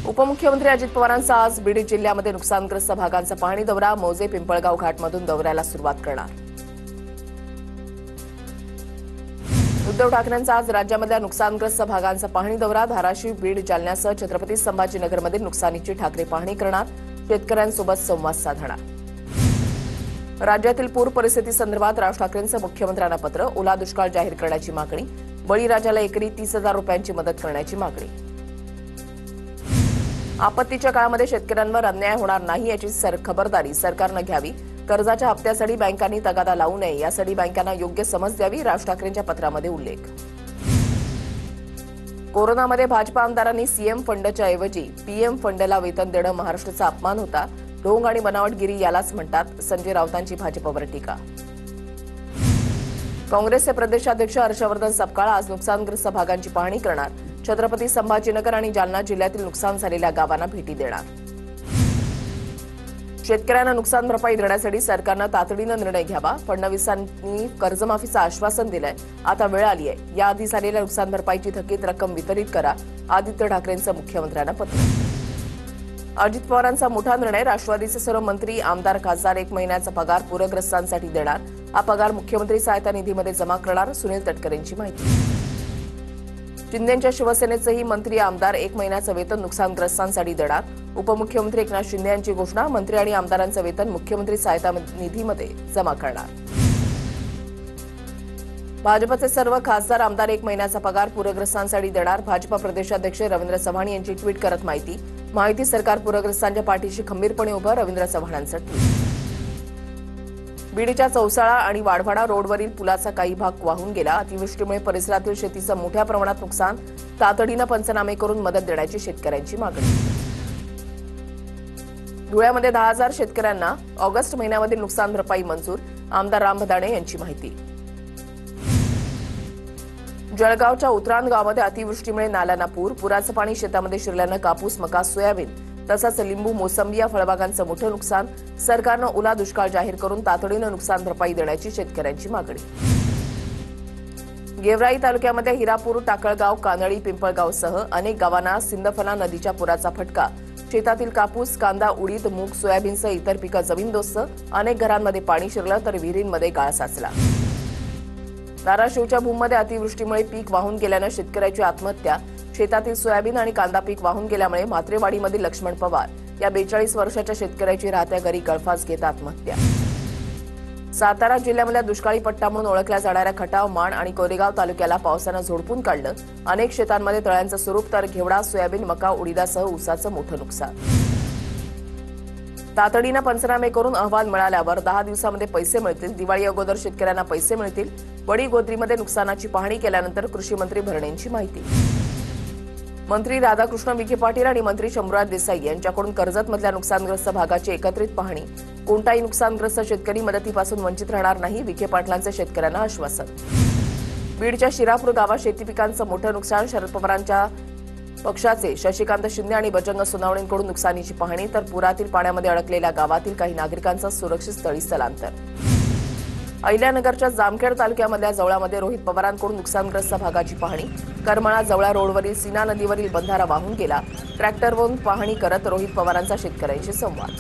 उपमुख्यमंत्री अजित पवारांचा आज बीड जिल्ह्यामध्ये नुकसानग्रस्त भागांचा पाहणी दौरा. मौजे पिंपळगाव घाटमधून दौऱ्याला सुरुवात करणार. उद्धव ठाकरेंचा आज राज्यामधल्या नुकसानग्रस्त भागांचा पाहणी दौरा. धाराशिव, बीड, जालन्यासह छत्रपती संभाजीनगरमध्ये नुकसानीची ठाकरे पाहणी करणार. शेतकऱ्यांसोबत संवाद साधणार. राज्यातील पूर परिस्थितीसंदर्भात राज ठाकरेंचं मुख्यमंत्र्यांना पत्र. ओला दुष्काळ जाहीर करण्याची मागणी. बळीराजाला एकरी 30,000 रुपयांची मदत करण्याची मागणी. आपत्तीच्या काळामध्ये शेतकऱ्यांवर अन्याय होणार नाही याची खबरदारी सरकारनं घ्यावी. कर्जाच्या हप्त्यासाठी बँकांनी तगादा लावू नये यासाठी बँकांना योग्य समज द्यावी. राज ठाकरेंच्या पत्रामध्ये उल्लेख. कोरोनामध्ये भाजपा आमदारांनी सीएम फंडच्या ऐवजी पीएम फंडला वेतन देणं महाराष्ट्राचा अपमान होता. ढोंग आणि बनावटगिरी यालाच म्हणतात. संजय राऊतांची भाजपवर टीका. काँग्रेसचे प्रदेशाध्यक्ष हर्षवर्धन सपकाळ आज नुकसानग्रस्त भागांची पाहणी करणार. छत्रपती संभाजीनगर आणि जालना जिल्ह्यातील नुकसान झालेल्या गावांना भेटी देणार. शेतकऱ्यांना नुकसान भरपाई देण्यासाठी सरकारनं तातडीनं निर्णय घ्यावा. फडणवीसांनी कर्जमाफीचं आश्वासन दिलंय. आता वेळ आली आहे. याआधी झालेल्या नुकसान भरपाईची थकीत रक्कम वितरित करा. आदित्य ठाकरेंचं मुख्यमंत्र्यांना पत्र. अजित पवारांचा मोठा निर्णय. राष्ट्रवादीचे सर्व मंत्री, आमदार, खासदार 1 महिन्याचा पगार पूरग्रस्तांसाठी देणार. हा पगार मुख्यमंत्री सहायता निधीमध्ये जमा करणार. सुनील तटकरेंची माहिती. शिंदेंच्या शिवसेनेचेही मंत्री, आमदार 1 महिन्याचं वेतन नुकसानग्रस्तांसाठी देणार. उपमुख्यमंत्री एकनाथ शिंदे यांची घोषणा. मंत्री आणि आमदारांचं वेतन मुख्यमंत्री सहायता निधीमध्ये जमा करणार. भाजपचे सर्व खासदार, आमदार 1 महिन्याचा पगार पूरग्रस्तांसाठी देणार. भाजपा प्रदेशाध्यक्ष रवींद्र चव्हाण यांची ट्विट करत माहिती सरकार पूरग्रस्तांच्या पाठीशी खंबीरपणे उभं. रवींद्र चव्हाणांचं ट्विट. बीडच्या चौसाळा आणि वाढवाडा रोडवरील पुलाचा काही भाग वाहून गेला. अतिवृष्टीमुळे परिसरातील शेतीचं मोठ्या प्रमाणात नुकसान. तातडीनं पंचनामे करून मदत देण्याची शेतकऱ्यांची मागणी. धुळ्यामध्ये 10,000 शेतकऱ्यांना ऑगस्ट महिन्यामध्ये नुकसान भरपाई मंजूर. आमदार राम भदाणे यांची माहिती. जळगावच्या उतरान गावामध्ये अतिवृष्टीमुळे नाल्यांना पूर. पुराचं पाणी शेतामध्ये शिरल्यानं कापूस, मका, सोयाबीन तसंच लिंबू, मोसंबी या फळबागांचं मोठं नुकसान. सरकारनं ओला दुष्काळ जाहीर करून तातडीनं नुकसान भरपाई देण्याची शेतकऱ्यांची मागणी. गेवराई तालुक्यामध्ये हिरापूर, टाकळगाव, कानळी, पिंपळगावसह अनेक गावांना सिंदफना नदीच्या पुराचा फटका. शेतातील कापूस, कांदा, उडीद, मूग, सोयाबीनसह इतर पिकं जमीनदोस्त. अनेक घरांमध्ये पाणी शिरलं तर विहिरींमध्ये गाळ साचला. धाराशिवच्या भूममध्ये अतिवृष्टीमुळे पीक वाहून गेल्यानं शेतकऱ्याची आत्महत्या. शेतातील सोयाबीन आणि कांदा पीक वाहून गेल्यामुळे म्हात्रेवाडीमधील लक्ष्मण पवार या 42 वर्षाच्या शेतकऱ्याची राहत्या घरी गळफास घेत आत्महत्या. सातारा जिल्ह्यामधल्या दुष्काळी पट्टा म्हणून ओळखल्या जाणाऱ्या खटाव, माण आणि कोरेगाव तालुक्याला पावसानं झोडपून काढलं. अनेक शेतांमध्ये तळ्यांचं स्वरूप तर घेवडा, सोयाबीन, मका, उडीदासह ऊसाचं मोठं नुकसान. तातडीनं पंचनामे करून अहवाल मिळाल्यावर 10 दिवसांमध्ये पैसे मिळतील. दिवाळी अगोदर शेतकऱ्यांना पैसे मिळतील. वडीगोद्रीमध्ये नुकसानाची पाहणी केल्यानंतर कृषी मंत्री भरणेंची माहिती. मंत्री राधाकृष्ण विखे पाटील आणि मंत्री शंभूराज देसाई यांच्याकडून कर्जतमधल्या नुकसानग्रस्त भागाची एकत्रित पाहणी. कोणताही नुकसानग्रस्त शेतकरी मदतीपासून वंचित राहणार नाही. विखे पाटलांचे शेतकऱ्यांना आश्वासन. बीडच्या शिरापूर गावात शेती पिकांचं मोठं नुकसान. शरद पवारांच्या पक्षाचे शशिकांत शिंदे आणि बजरंग सोनवणेंकडून नुकसानीची पाहणी. तर पुरातील पाण्यामध्ये अडकलेल्या गावातील काही नागरिकांचं सुरक्षित स्थळी स्थलांतर. अहिल्यानगरच्या जामखेड तालुक्यामधल्या जवळामध्ये रोहित पवारांकडून नुकसानग्रस्त भागाची पाहणी. करमाळा जवळा रोडवरील सीना नदीवरील बंधारा वाहून गेला. ट्रॅक्टरवरून पाहणी करत रोहित पवारांचा शेतकऱ्यांशी संवाद.